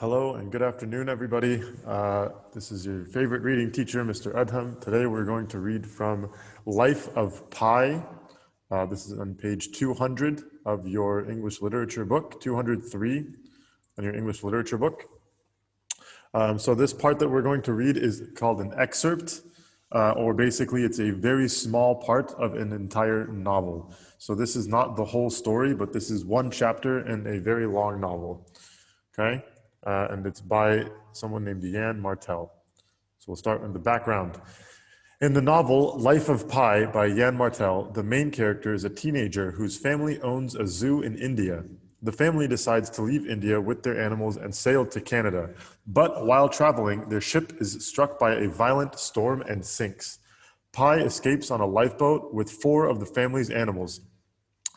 Hello and good afternoon, everybody. This is your favorite reading teacher, Mr. Adham. Today we're going to read from Life of Pi. This is on page 200 of your English literature book, 203 in your English literature book. So this part that we're going to read is called an excerpt, or basically it's a very small part of an entire novel. So this is not the whole story, but this is one chapter in a very long novel. Okay? And it's by someone named Yann Martel. So we'll start with the background. In the novel Life of Pi by Yann Martel, the main character is a teenager whose family owns a zoo in India. The family decides to leave India with their animals and sail to Canada. But while traveling, their ship is struck by a violent storm and sinks. Pi escapes on a lifeboat with 4 of the family's animals: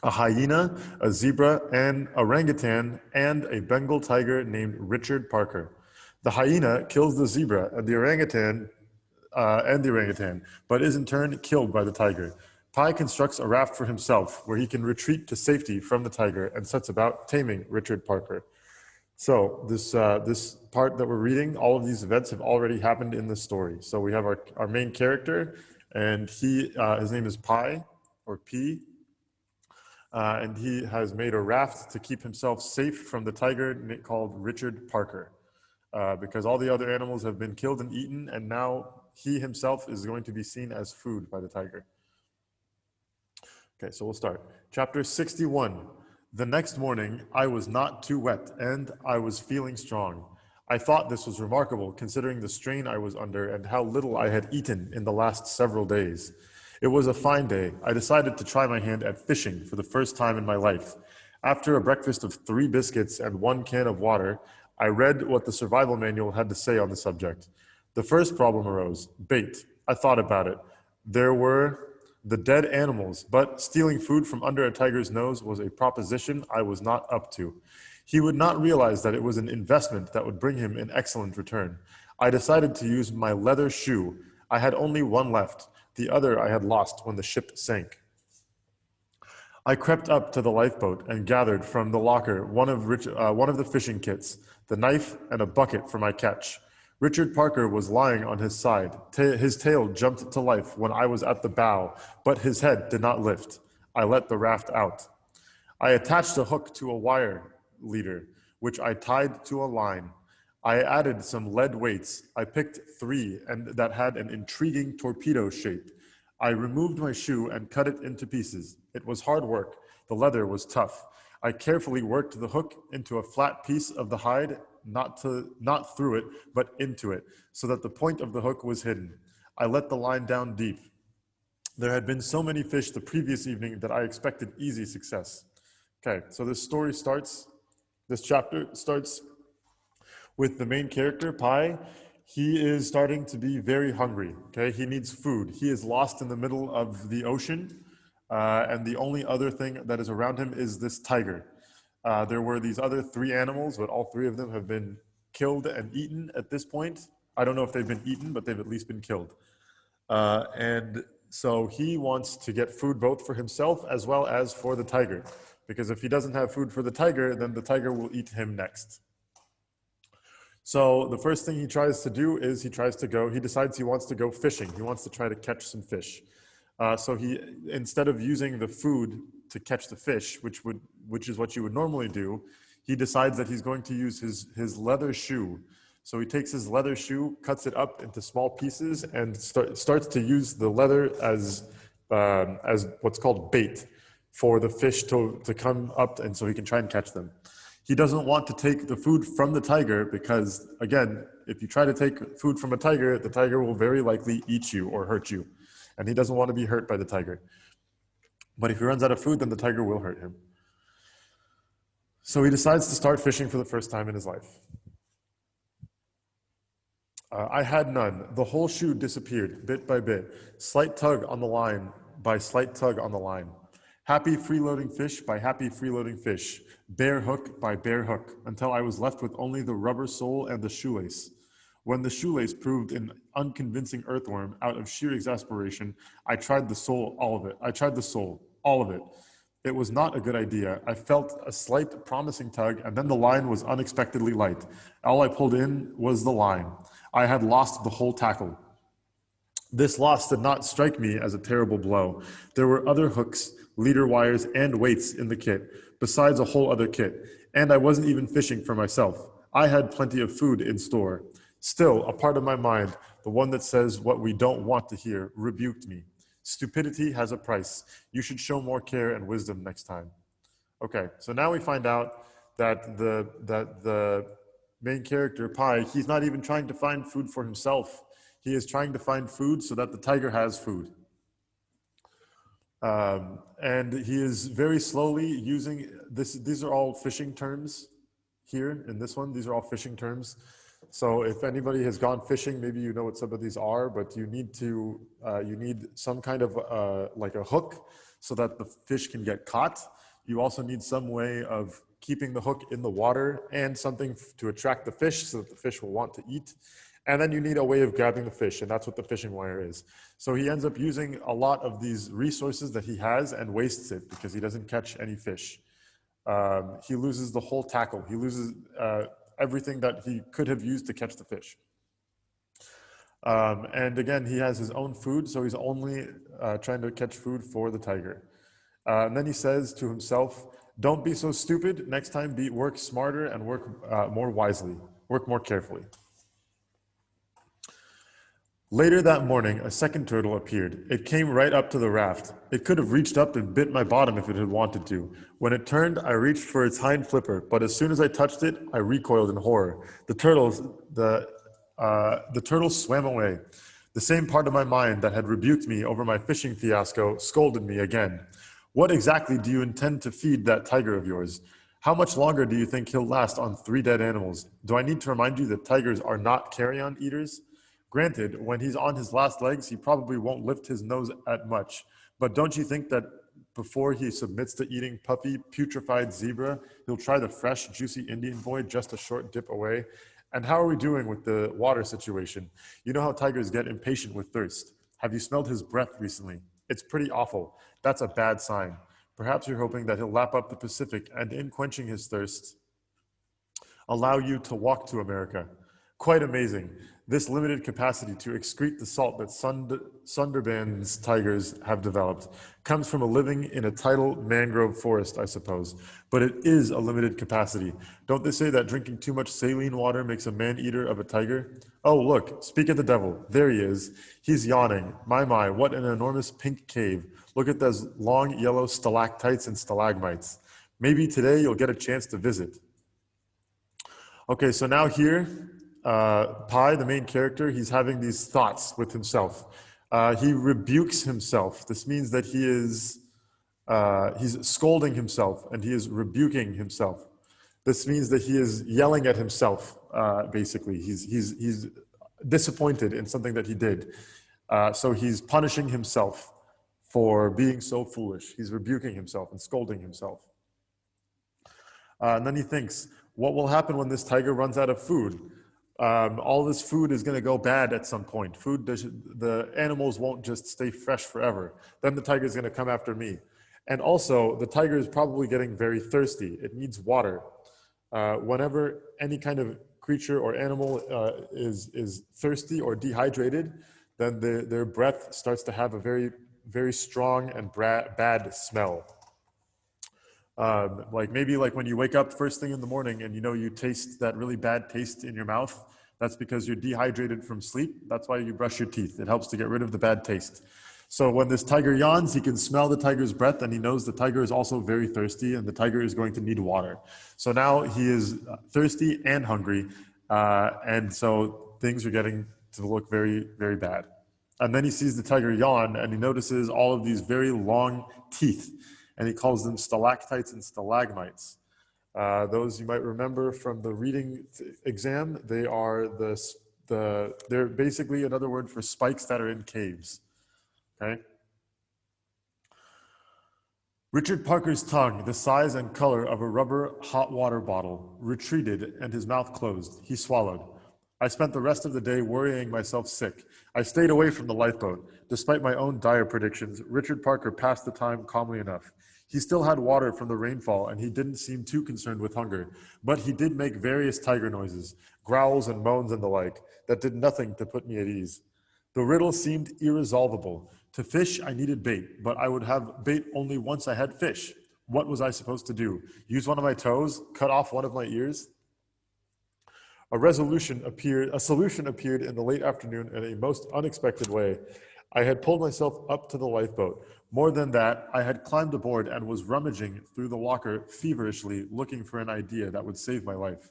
a hyena, a zebra, an orangutan, and a Bengal tiger named Richard Parker. The hyena kills the zebra and the orangutan, but is in turn killed by the tiger. Pi constructs a raft for himself where he can retreat to safety from the tiger and sets about taming Richard Parker. So this part that we're reading, all of these events have already happened in the story. So we have our main character, and his name is Pi, or P, and he has made a raft to keep himself safe from the tiger called Richard Parker, because all the other animals have been killed and eaten, and now he himself is going to be seen as food by the tiger. Okay, so we'll start. Chapter 61. The next morning, I was not too wet, and I was feeling strong. I thought this was remarkable, considering the strain I was under and how little I had eaten in the last several days. It was a fine day. I decided to try my hand at fishing for the first time in my life. After a breakfast of 3 biscuits and 1 can of water, I read what the survival manual had to say on the subject. The first problem arose: bait. I thought about it. There were the dead animals, but stealing food from under a tiger's nose was a proposition I was not up to. He would not realize that it was an investment that would bring him an excellent return. I decided to use my leather shoe. I had only 1 left. The other I had lost when the ship sank. I crept up to the lifeboat and gathered from the locker one of the fishing kits, the knife, and a bucket for my catch. Richard Parker was lying on his side. His tail jumped to life when I was at the bow, but his head did not lift. I let the raft out. I attached a hook to a wire leader, which I tied to a line. I added some lead weights. I picked 3 that had an intriguing torpedo shape. I removed my shoe and cut it into pieces. It was hard work. The leather was tough. I carefully worked the hook into a flat piece of the hide, not through it, but into it, so that the point of the hook was hidden. I let the line down deep. There had been so many fish the previous evening that I expected easy success. Okay, so this chapter starts with the main character, Pi. He is starting to be very hungry. Okay, he needs food. He is lost in the middle of the ocean, and the only other thing that is around him is this tiger. There were these other 3 animals, but all 3 of them have been killed and eaten at this point. I don't know if they've been eaten, but they've at least been killed. And so he wants to get food both for himself as well as for the tiger, because if he doesn't have food for the tiger, then the tiger will eat him next. So the first thing he tries to do is he decides he wants to go fishing. He wants to try to catch some fish. So he, instead of using the food to catch the fish, which is what you would normally do, he decides that he's going to use his leather shoe. So he takes his leather shoe, cuts it up into small pieces, and starts to use the leather as what's called bait for the fish to come up, and so he can try and catch them. He doesn't want to take the food from the tiger because, again, if you try to take food from a tiger, the tiger will very likely eat you or hurt you. And he doesn't want to be hurt by the tiger. But if he runs out of food, then the tiger will hurt him. So he decides to start fishing for the first time in his life. I had none. The whole shoe disappeared, bit by bit. Slight tug on the line by slight tug on the line. Happy freeloading fish by happy freeloading fish. Bare hook by bare hook, until I was left with only the rubber sole and the shoelace. When the shoelace proved an unconvincing earthworm, out of sheer exasperation, I tried the sole, all of it. It was not a good idea. I felt a slight promising tug, and then the line was unexpectedly light. All I pulled in was the line. I had lost the whole tackle. This loss did not strike me as a terrible blow. There were other hooks, leader wires, and weights in the kit, besides a whole other kit, and I wasn't even fishing for myself. I had plenty of food in store. Still, a part of my mind, the one that says what we don't want to hear, rebuked me. Stupidity has a price. You should show more care and wisdom next time. Okay, so now we find out that the main character, Pi, he's not even trying to find food for himself. He is trying to find food so that the tiger has food. And he is very slowly using this. These are all fishing terms here in this one. These are all fishing terms. So if anybody has gone fishing, maybe you know what some of these are, but you need some kind of like a hook so that the fish can get caught. You also need some way of keeping the hook in the water and something to attract the fish so that the fish will want to eat. And then you need a way of grabbing the fish, and that's what the fishing wire is. So he ends up using a lot of these resources that he has and wastes it because he doesn't catch any fish. He loses the whole tackle. He loses everything that he could have used to catch the fish. And again, he has his own food, so he's only trying to catch food for the tiger. And then he says to himself, don't be so stupid. Next time, work smarter and work more wisely. Work more carefully. Later that morning, a second turtle appeared. It came right up to the raft. It could have reached up and bit my bottom if it had wanted to. When it turned, I reached for its hind flipper, but as soon as I touched it, I recoiled in horror. The turtle swam away. The same part of my mind that had rebuked me over my fishing fiasco scolded me again. What exactly do you intend to feed that tiger of yours? How much longer do you think he'll last on 3 dead animals? Do I need to remind you that tigers are not carrion eaters? Granted, when he's on his last legs, he probably won't lift his nose at much. But don't you think that before he submits to eating puffy, putrefied zebra, he'll try the fresh, juicy Indian boy just a short dip away? And how are we doing with the water situation? You know how tigers get impatient with thirst. Have you smelled his breath recently? It's pretty awful. That's a bad sign. Perhaps you're hoping that he'll lap up the Pacific and in quenching his thirst, allow you to walk to America. Quite amazing. This limited capacity to excrete the salt that Sundarban's tigers have developed comes from living in a tidal mangrove forest, I suppose. But it is a limited capacity. Don't they say that drinking too much saline water makes a man-eater of a tiger? Oh, look, speak of the devil. There he is. He's yawning. My, what an enormous pink cave. Look at those long yellow stalactites and stalagmites. Maybe today you'll get a chance to visit. Okay, so now here, Pi, the main character, he's having these thoughts with himself. He rebukes himself. This means that he's scolding himself and he is rebuking himself. This means that he is yelling at himself, basically. He's disappointed in something that he did. So he's punishing himself for being so foolish. He's rebuking himself and scolding himself. And then he thinks, what will happen when this tiger runs out of food? All this food is going to go bad at some point. The animals won't just stay fresh forever. Then the tiger is going to come after me. And also, the tiger is probably getting very thirsty. It needs water. Whenever any kind of creature or animal is thirsty or dehydrated, then their breath starts to have a very, very strong and bad smell. Maybe when you wake up first thing in the morning and you taste that really bad taste in your mouth, that's because you're dehydrated from sleep. That's why you brush your teeth. It helps to get rid of the bad taste. So when this tiger yawns, he can smell the tiger's breath and he knows the tiger is also very thirsty and the tiger is going to need water. So now he is thirsty and hungry. And so things are getting to look very, very bad. And then he sees the tiger yawn and he notices all of these very long teeth. And he calls them stalactites and stalagmites. Those you might remember from the reading exam. They are they're basically another word for spikes that are in caves. Okay. Richard Parker's tongue, the size and color of a rubber hot water bottle, retreated and his mouth closed. He swallowed. I spent the rest of the day worrying myself sick. I stayed away from the lifeboat. Despite my own dire predictions, Richard Parker passed the time calmly enough. He still had water from the rainfall, and he didn't seem too concerned with hunger, but he did make various tiger noises, growls and moans and the like, that did nothing to put me at ease. The riddle seemed irresolvable. To fish, I needed bait, but I would have bait only once I had fish. What was I supposed to do? Use one of my toes? Cut off one of my ears? A solution appeared in the late afternoon in a most unexpected way. I had pulled myself up to the lifeboat. More than that, I had climbed aboard and was rummaging through the locker feverishly, looking for an idea that would save my life.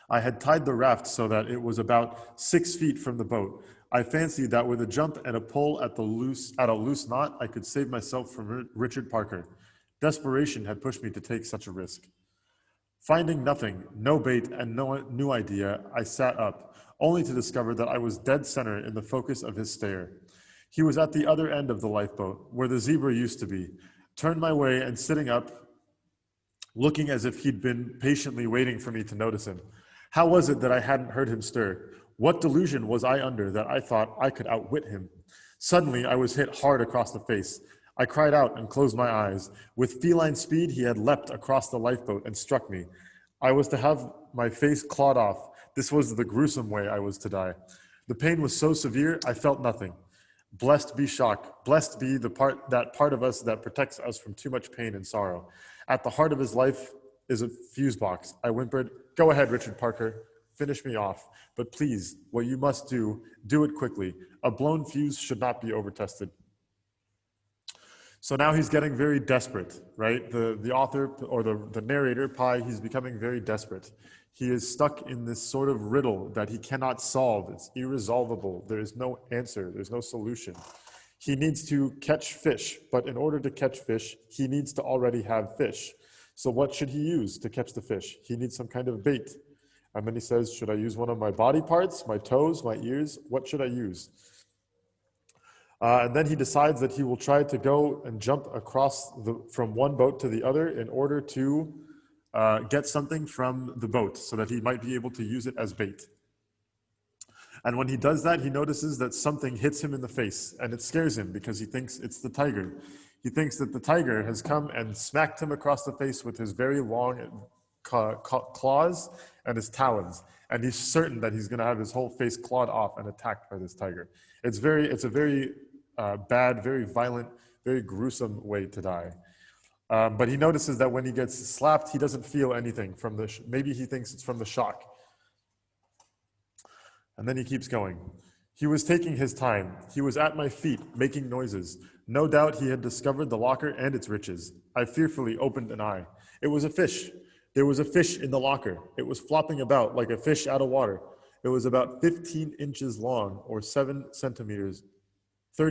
I had tied the raft so that it was about 6 feet from the boat. I fancied that with a jump and a pull at a loose knot, I could save myself from Richard Parker. Desperation had pushed me to take such a risk. Finding nothing, no bait, and no new idea, I sat up, only to discover that I was dead center in the focus of his stare. He was at the other end of the lifeboat, where the zebra used to be, turned my way and sitting up, looking as if he'd been patiently waiting for me to notice him. How was it that I hadn't heard him stir? What delusion was I under that I thought I could outwit him? Suddenly, I was hit hard across the face. I cried out and closed my eyes. With feline speed, he had leapt across the lifeboat and struck me. I was to have my face clawed off. This was the gruesome way I was to die. The pain was so severe, I felt nothing. Blessed be shock. Blessed be that part of us that protects us from too much pain and sorrow. At the heart of his life is a fuse box. I whimpered, "Go ahead, Richard Parker. Finish me off. But please, what you must do it quickly. A blown fuse should not be overtested." So now he's getting very desperate, right? The author or the narrator, Pi, he's becoming very desperate. He is stuck in this sort of riddle that he cannot solve. It's irresolvable. There is no answer. There's no solution. He needs to catch fish, but in order to catch fish, he needs to already have fish. So what should he use to catch the fish? He needs some kind of bait. And then he says, should I use one of my body parts, my toes, my ears? What should I use? And then he decides that he will try to go and jump across from one boat to the other in order to get something from the boat so that he might be able to use it as bait. And when he does that, he notices that something hits him in the face, and it scares him because he thinks it's the tiger. He thinks that the tiger has come and smacked him across the face with his very long claws and his talons, and he's certain that he's going to have his whole face clawed off and attacked by this tiger. It's a very bad, very violent, very gruesome way to die. But he notices that when he gets slapped, he doesn't feel anything from maybe he thinks it's from the shock. And then he keeps going. He was taking his time. He was at my feet, making noises. No doubt he had discovered the locker and its riches. I fearfully opened an eye. It was a fish. There was a fish in the locker. It was flopping about like a fish out of water. It was about 15 inches long, or 30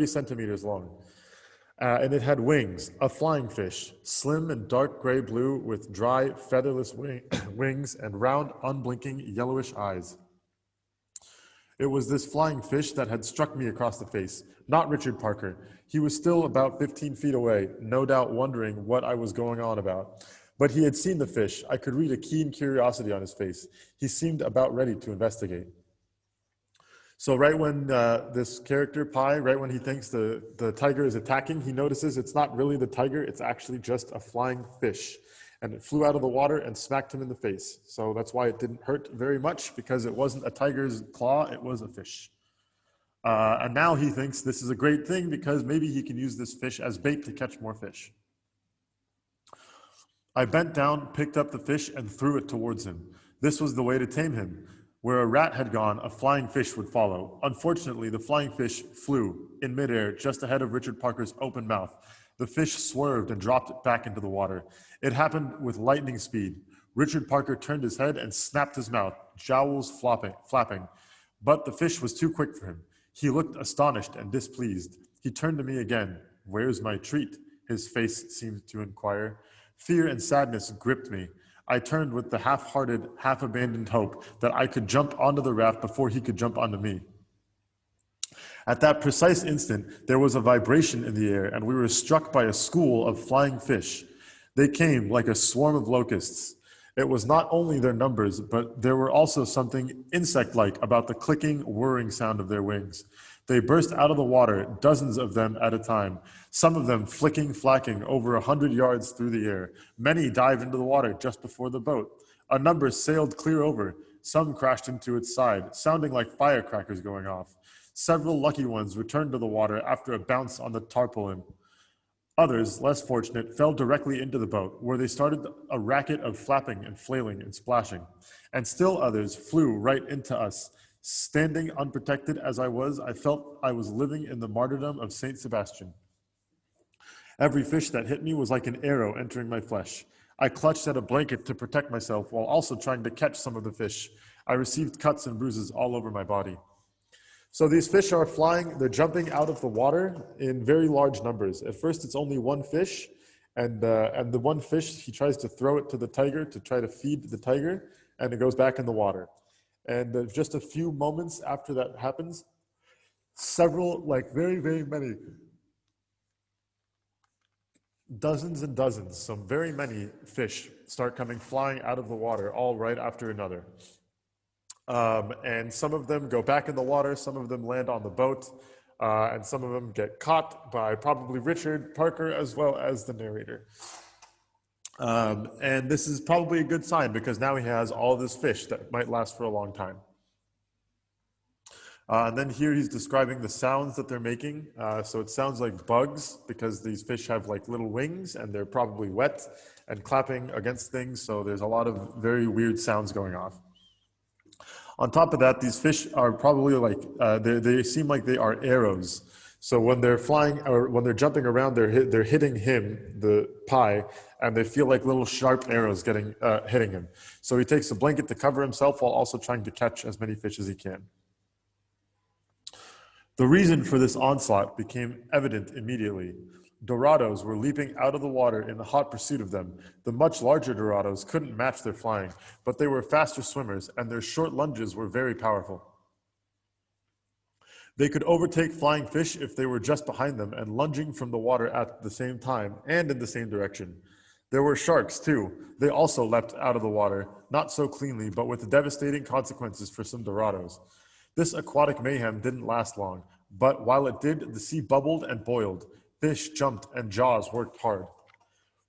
centimeters long. And it had wings, a flying fish, slim and dark gray blue with dry, featherless wings and round, unblinking, yellowish eyes. It was this flying fish that had struck me across the face, not Richard Parker. He was still about 15 feet away, no doubt wondering what I was going on about. But he had seen the fish. I could read a keen curiosity on his face. He seemed about ready to investigate. So right when this character, Pi, right when he thinks the tiger is attacking, he notices it's not really the tiger, it's actually just a flying fish. And it flew out of the water and smacked him in the face. So that's why it didn't hurt very much, because it wasn't a tiger's claw, it was a fish. And now he thinks this is a great thing because maybe he can use this fish as bait to catch more fish. I bent down, picked up the fish, and threw it towards him. This was the way to tame him. Where a rat had gone, a flying fish would follow. Unfortunately, the flying fish flew in midair just ahead of Richard Parker's open mouth. The fish swerved and dropped back into the water. It happened with lightning speed. Richard Parker turned his head and snapped his mouth, jowls flapping. But the fish was too quick for him. He looked astonished and displeased. He turned to me again. "Where's my treat?" his face seemed to inquire. Fear and sadness gripped me. I turned with the half-hearted, half-abandoned hope that I could jump onto the raft before he could jump onto me. At that precise instant, there was a vibration in the air, and we were struck by a school of flying fish. They came like a swarm of locusts. It was not only their numbers, but there were also something insect-like about the clicking, whirring sound of their wings. They burst out of the water, dozens of them at a time, some of them flacking over 100 yards through the air. Many dive into the water just before the boat. A number sailed clear over. Some crashed into its side, sounding like firecrackers going off. Several lucky ones returned to the water after a bounce on the tarpaulin. Others, less fortunate, fell directly into the boat, where they started a racket of flapping and flailing and splashing. And still others flew right into us. Standing unprotected as I was, I felt I was living in the martyrdom of Saint Sebastian. Every fish that hit me was like an arrow entering my flesh. I clutched at a blanket to protect myself while also trying to catch some of the fish. I received cuts and bruises all over my body. So these fish are flying, they're jumping out of the water in very large numbers. At first it's only one fish, and the one fish, he tries to throw it to the tiger to try to feed the tiger, and it goes back in the water. And just a few moments after that happens, several, like very, very many, dozens and dozens, some very many fish start coming flying out of the water, all right after another. And some of them go back in the water, some of them land on the boat, and some of them get caught by probably Richard Parker as well as the narrator. And this is probably a good sign because now he has all this fish that might last for a long time. And then here he's describing the sounds that they're making. So it sounds like bugs because these fish have like little wings and they're probably wet and clapping against things. So there's a lot of very weird sounds going off. On top of that, these fish are probably like, they seem like they are arrows. So when they're flying or when they're jumping around, they're hitting him, the pie, and they feel like little sharp arrows hitting him. So he takes a blanket to cover himself while also trying to catch as many fish as he can. The reason for this onslaught became evident immediately. Dorados were leaping out of the water in the hot pursuit of them. The much larger Dorados couldn't match their flying, but they were faster swimmers, and their short lunges were very powerful. They could overtake flying fish if they were just behind them and lunging from the water at the same time and in the same direction. There were sharks, too. They also leapt out of the water, not so cleanly, but with devastating consequences for some Dorados. This aquatic mayhem didn't last long, but while it did, the sea bubbled and boiled. Fish jumped and jaws worked hard.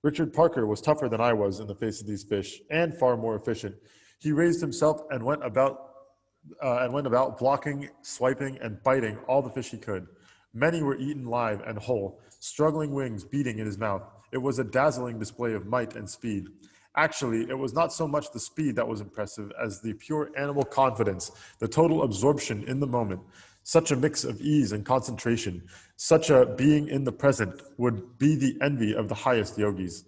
Richard Parker was tougher than I was in the face of these fish, and far more efficient. He raised himself and went about blocking, swiping, and biting all the fish he could. Many were eaten live and whole, struggling wings beating in his mouth. It was a dazzling display of might and speed. Actually, it was not so much the speed that was impressive as the pure animal confidence, the total absorption in the moment. Such a mix of ease and concentration, such a being in the present would be the envy of the highest yogis.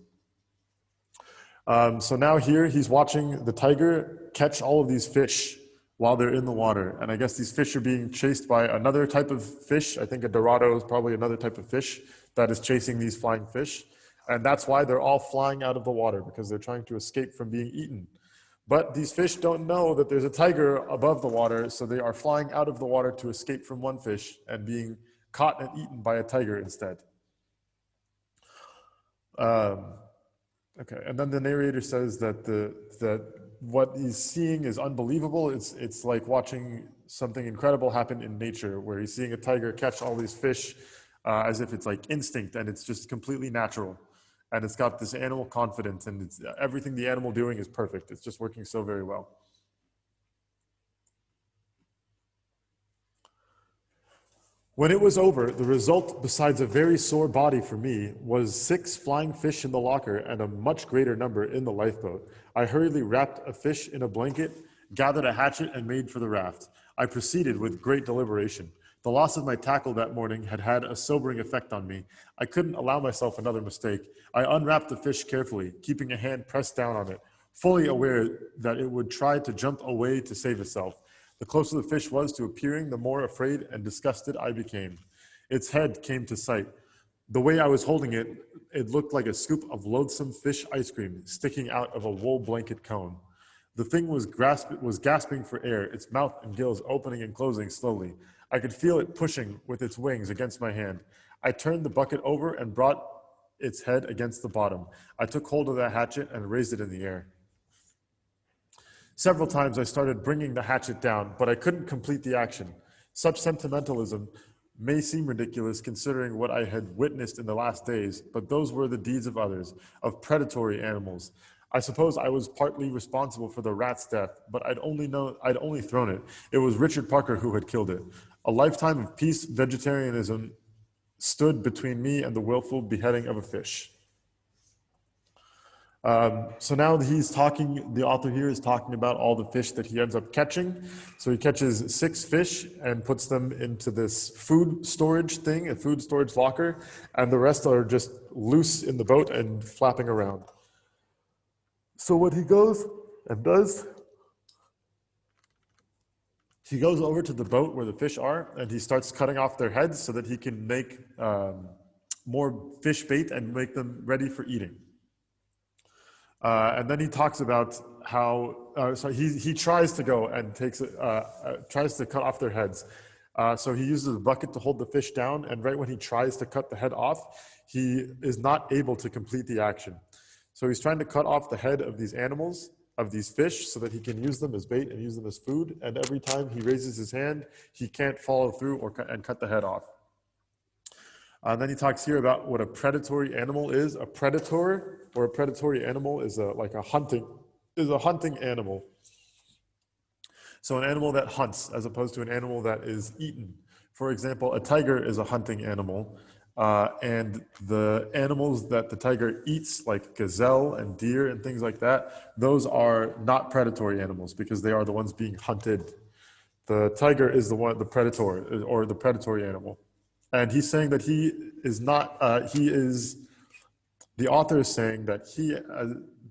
So now here he's watching the tiger catch all of these fish while they're in the water. And I guess these fish are being chased by another type of fish. I think a Dorado is probably another type of fish that is chasing these flying fish. And that's why they're all flying out of the water, because they're trying to escape from being eaten. But these fish don't know that there's a tiger above the water, so they are flying out of the water to escape from one fish and being caught and eaten by a tiger instead. Okay, and then the narrator says that what he's seeing is unbelievable. It's like watching something incredible happen in nature, where he's seeing a tiger catch all these fish as if it's like instinct, and it's just completely natural. And it's got this animal confidence, and it's, everything the animal doing is perfect. It's just working so very well. When it was over, the result, besides a very sore body for me, was 6 flying fish in the locker and a much greater number in the lifeboat. I hurriedly wrapped a fish in a blanket, gathered a hatchet, and made for the raft. I proceeded with great deliberation. The loss of my tackle that morning had had a sobering effect on me. I couldn't allow myself another mistake. I unwrapped the fish carefully, keeping a hand pressed down on it, fully aware that it would try to jump away to save itself. The closer the fish was to appearing, the more afraid and disgusted I became. Its head came to sight. The way I was holding it, it looked like a scoop of loathsome fish ice cream sticking out of a wool blanket cone. The thing was gasping for air, its mouth and gills opening and closing slowly. I could feel it pushing with its wings against my hand. I turned the bucket over and brought its head against the bottom. I took hold of the hatchet and raised it in the air. Several times I started bringing the hatchet down, but I couldn't complete the action. Such sentimentalism may seem ridiculous considering what I had witnessed in the last days, but those were the deeds of others, of predatory animals. I suppose I was partly responsible for the rat's death, but I'd only thrown it. It was Richard Parker who had killed it. A lifetime of peace vegetarianism stood between me and the willful beheading of a fish. So now the author here is talking about all the fish that he ends up catching. So he catches 6 fish and puts them into this food storage thing, a food storage locker, and the rest are just loose in the boat and flapping around. So what he goes and does, he goes over to the boat where the fish are and he starts cutting off their heads so that he can make more fish bait and make them ready for eating. And then he talks about how he tries to go and tries to cut off their heads. So he uses a bucket to hold the fish down, and right when he tries to cut the head off, he is not able to complete the action. So he's trying to cut off the head of these animals, of these fish, so that he can use them as bait and use them as food. And every time he raises his hand, he can't follow through and cut the head off. And then he talks here about what a predatory animal is. A predator or a predatory animal is a hunting animal. So an animal that hunts as opposed to an animal that is eaten. For example, a tiger is a hunting animal, and the animals that the tiger eats, like gazelle and deer and things like that, those are not predatory animals because they are the ones being hunted. The tiger is the predator or the predatory animal. And he's saying that the author is saying that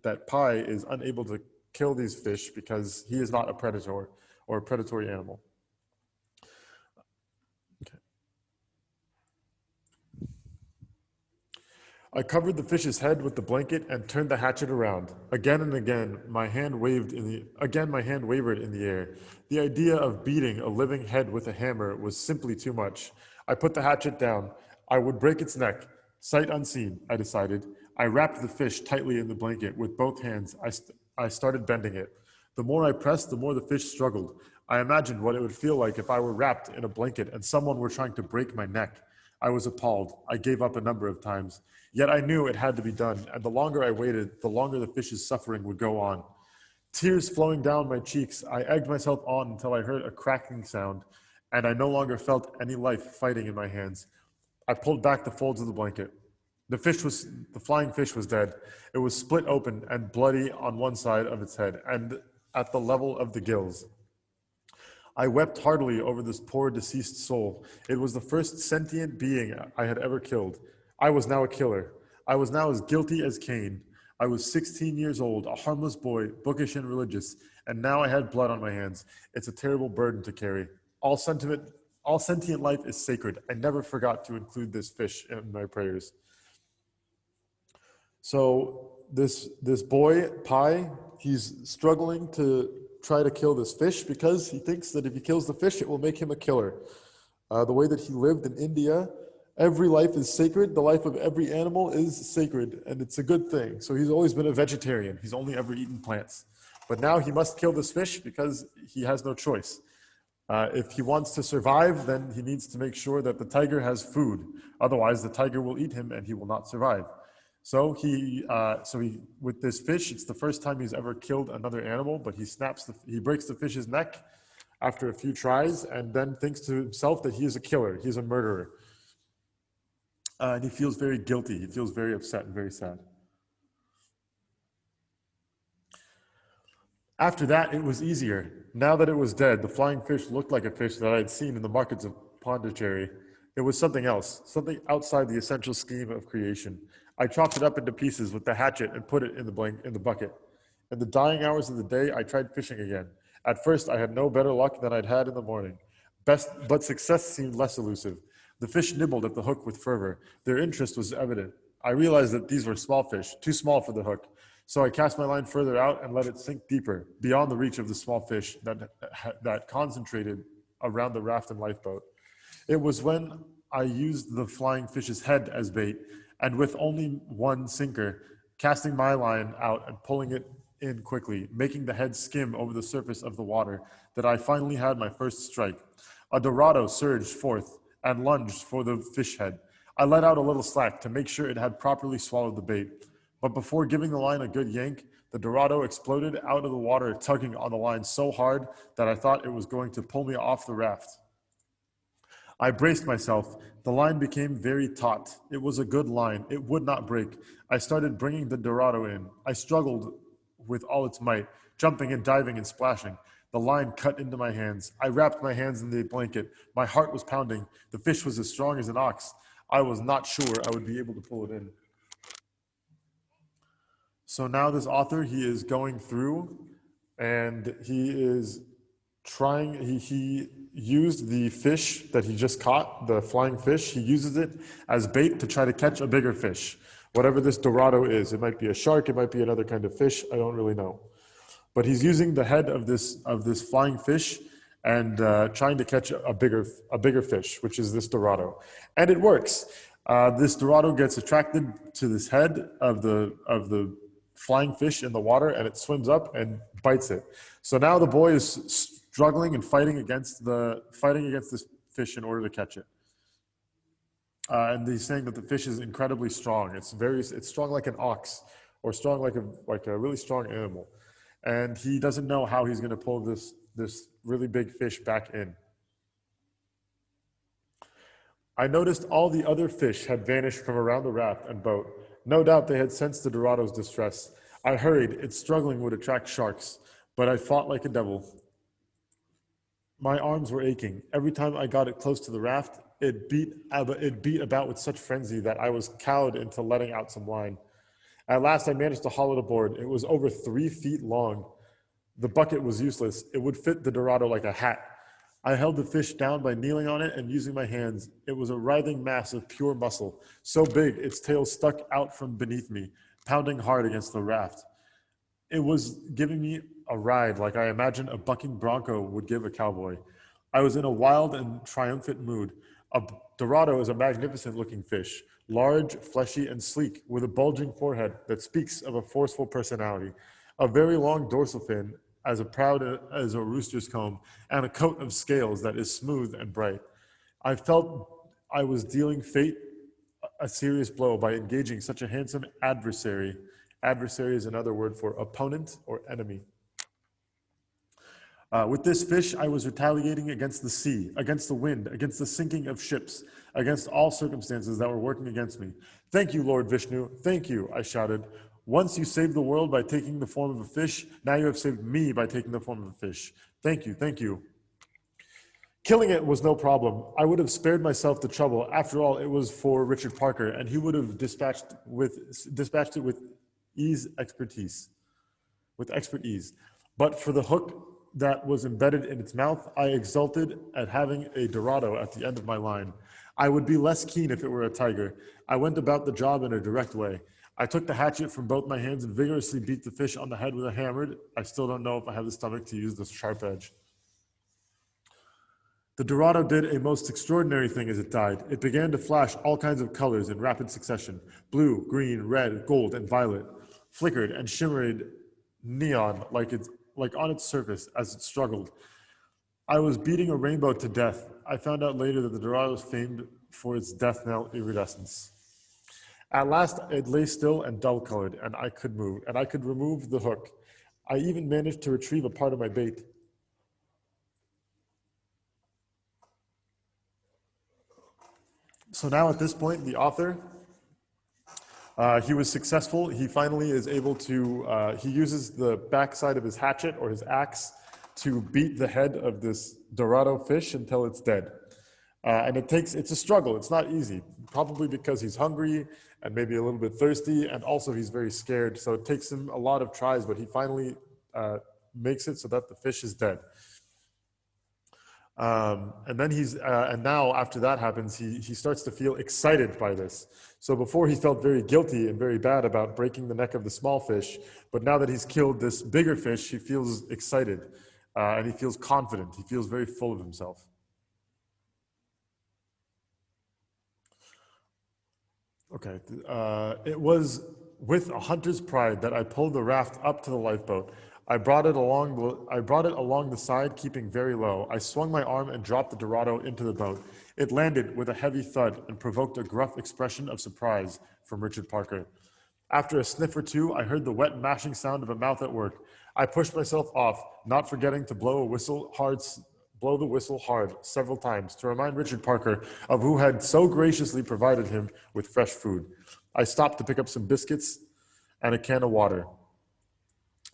that Pi is unable to kill these fish because he is not a predator or a predatory animal. Okay. I covered the fish's head with the blanket and turned the hatchet around. Again and again, my hand wavered in the air. The idea of beating a living head with a hammer was simply too much. I put the hatchet down. I would break its neck. Sight unseen, I decided. I wrapped the fish tightly in the blanket with both hands. I started bending it. The more I pressed, the more the fish struggled. I imagined what it would feel like if I were wrapped in a blanket and someone were trying to break my neck. I was appalled. I gave up a number of times. Yet I knew it had to be done, and the longer I waited, the longer the fish's suffering would go on. Tears flowing down my cheeks, I egged myself on until I heard a cracking sound, and I no longer felt any life fighting in my hands. I pulled back the folds of the blanket. The flying fish was dead. It was split open and bloody on one side of its head and at the level of the gills. I wept heartily over this poor deceased soul. It was the first sentient being I had ever killed. I was now a killer. I was now as guilty as Cain. I was 16 years old, a harmless boy, bookish and religious, and now I had blood on my hands. It's a terrible burden to carry. All sentient life is sacred. I never forgot to include this fish in my prayers. So this boy, Pi, he's struggling to try to kill this fish because he thinks that if he kills the fish, it will make him a killer. The way that he lived in India, every life is sacred. The life of every animal is sacred, and it's a good thing. So he's always been a vegetarian. He's only ever eaten plants. But now he must kill this fish because he has no choice. If he wants to survive, then he needs to make sure that the tiger has food. Otherwise, the tiger will eat him and he will not survive. So with this fish, it's the first time he's ever killed another animal, but he breaks the fish's neck after a few tries and then thinks to himself that he is a killer, he's a murderer. And he feels very guilty. He feels very upset and very sad. After that, it was easier. Now that it was dead, the flying fish looked like a fish that I had seen in the markets of Pondicherry. It was something else, something outside the essential scheme of creation. I chopped it up into pieces with the hatchet and put it in the bucket. In the dying hours of the day, I tried fishing again. At first, I had no better luck than I'd had in the morning. But success seemed less elusive. The fish nibbled at the hook with fervor. Their interest was evident. I realized that these were small fish, too small for the hook. So I cast my line further out and let it sink deeper, beyond the reach of the small fish that concentrated around the raft and lifeboat. It was when I used the flying fish's head as bait, and with only one sinker, casting my line out and pulling it in quickly, making the head skim over the surface of the water, that I finally had my first strike. A dorado surged forth and lunged for the fish head. I let out a little slack to make sure it had properly swallowed the bait. But before giving the line a good yank, the dorado exploded out of the water, tugging on the line so hard that I thought it was going to pull me off the raft. I braced myself. The line became very taut. It was a good line. It would not break. I started bringing the dorado in. I struggled with all its might, jumping and diving and splashing. The line cut into my hands. I wrapped my hands in the blanket. My heart was pounding. The fish was as strong as an ox. I was not sure I would be able to pull it in. So now this author, he is going through and he is trying, he used the fish that he just caught, the flying fish, he uses it as bait to try to catch a bigger fish. Whatever this dorado is, it might be a shark, it might be another kind of fish, I don't really know. But he's using the head of this flying fish and trying to catch a bigger fish, which is this dorado. And it works. This dorado gets attracted to this head of the flying fish in the water, and it swims up and bites it. So now the boy is struggling and fighting against this fish in order to catch it. And he's saying that the fish is incredibly strong. It's strong like an ox, or strong like a really strong animal. And he doesn't know how he's going to pull this really big fish back in. I noticed all the other fish had vanished from around the raft and boat. No doubt they had sensed the dorado's distress. I hurried. Its struggling would attract sharks, but I fought like a devil. My arms were aching. Every time I got it close to the raft, it beat about with such frenzy that I was cowed into letting out some line. At last, I managed to haul it aboard. It was over 3 feet long. The bucket was useless. It would fit the dorado like a hat. I held the fish down by kneeling on it and using my hands. It was a writhing mass of pure muscle, so big its tail stuck out from beneath me, pounding hard against the raft. It was giving me a ride like I imagined a bucking bronco would give a cowboy. I was in a wild and triumphant mood. A dorado is a magnificent-looking fish, large, fleshy, and sleek, with a bulging forehead that speaks of a forceful personality, a very long dorsal fin, as proud as a rooster's comb, and a coat of scales that is smooth and bright. I felt I was dealing fate a serious blow by engaging such a handsome adversary. Adversary is another word for opponent or enemy. With this fish, I was retaliating against the sea, against the wind, against the sinking of ships, against all circumstances that were working against me. Thank you, Lord Vishnu, thank you, I shouted. Once you saved the world by taking the form of a fish, now you have saved me by taking the form of a fish. Thank you, thank you. Killing it was no problem. I would have spared myself the trouble. After all, it was for Richard Parker, and he would have dispatched it with expert ease. But for the hook that was embedded in its mouth, I exulted at having a dorado at the end of my line. I would be less keen if it were a tiger. I went about the job in a direct way. I took the hatchet from both my hands and vigorously beat the fish on the head with a hammer. I still don't know if I have the stomach to use this sharp edge. The dorado did a most extraordinary thing as it died. It began to flash all kinds of colors in rapid succession. Blue, green, red, gold, and violet. Flickered and shimmered neon like on its surface as it struggled. I was beating a rainbow to death. I found out later that the dorado was famed for its death knell iridescence. At last, it lay still and dull-colored, and I could move, and I could remove the hook. I even managed to retrieve a part of my bait. So now at this point, the author, he was successful. He finally is able to, he uses the backside of his hatchet or his axe to beat the head of this dorado fish until it's dead. And it's a struggle. It's not easy, probably because he's hungry and maybe a little bit thirsty, and also he's very scared. So it takes him a lot of tries, but he finally makes it so that the fish is dead. And then and now after that happens, he starts to feel excited by this. So before he felt very guilty and very bad about breaking the neck of the small fish, but now that he's killed this bigger fish, he feels excited and he feels confident. He feels very full of himself. Okay, it was with a hunter's pride that I pulled the raft up to the lifeboat. I brought it along the side, keeping very low. I swung my arm and dropped the Dorado into the boat. It landed with a heavy thud and provoked a gruff expression of surprise from Richard Parker. After a sniff or two, I heard the wet mashing sound of a mouth at work. I pushed myself off, not forgetting to blow the whistle hard several times to remind Richard Parker of who had so graciously provided him with fresh food. I stopped to pick up some biscuits and a can of water.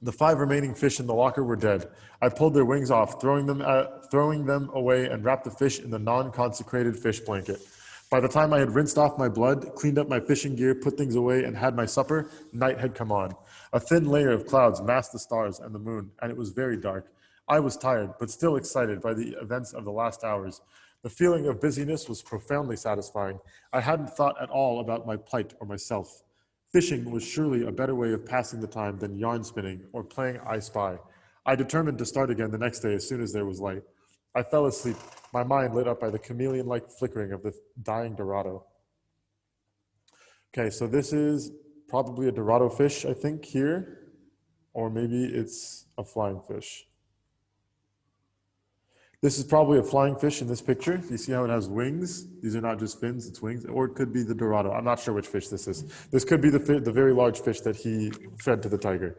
The 5 remaining fish in the locker were dead. I pulled their wings off, throwing them away, and wrapped the fish in the non-consecrated fish blanket. By the time I had rinsed off my blood, cleaned up my fishing gear, put things away, and had my supper, night had come on. A thin layer of clouds masked the stars and the moon, and it was very dark. I was tired, but still excited by the events of the last hours. The feeling of busyness was profoundly satisfying. I hadn't thought at all about my plight or myself. Fishing was surely a better way of passing the time than yarn spinning or playing I Spy. I determined to start again the next day as soon as there was light. I fell asleep, my mind lit up by the chameleon-like flickering of the dying Dorado. Okay, so this is probably a Dorado fish, I think, here, or maybe it's a flying fish. This is probably a flying fish in this picture. You see how it has wings? These are not just fins, it's wings. Or it could be the Dorado. I'm not sure which fish this is. This could be the very large fish that he fed to the tiger.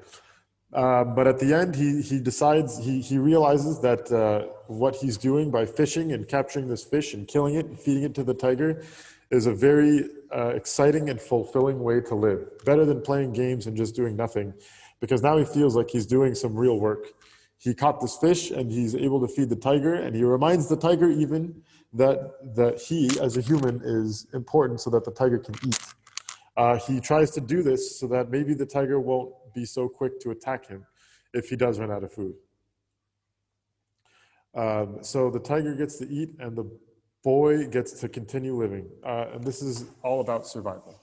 But at the end, he realizes that what he's doing by fishing and capturing this fish and killing it and feeding it to the tiger is a very exciting and fulfilling way to live. Better than playing games and just doing nothing, because now he feels like he's doing some real work. He caught this fish and he's able to feed the tiger, and he reminds the tiger even that he, as a human, is important so that the tiger can eat. He tries to do this so that maybe the tiger won't be so quick to attack him if he does run out of food. So the tiger gets to eat and the boy gets to continue living. And this is all about survival.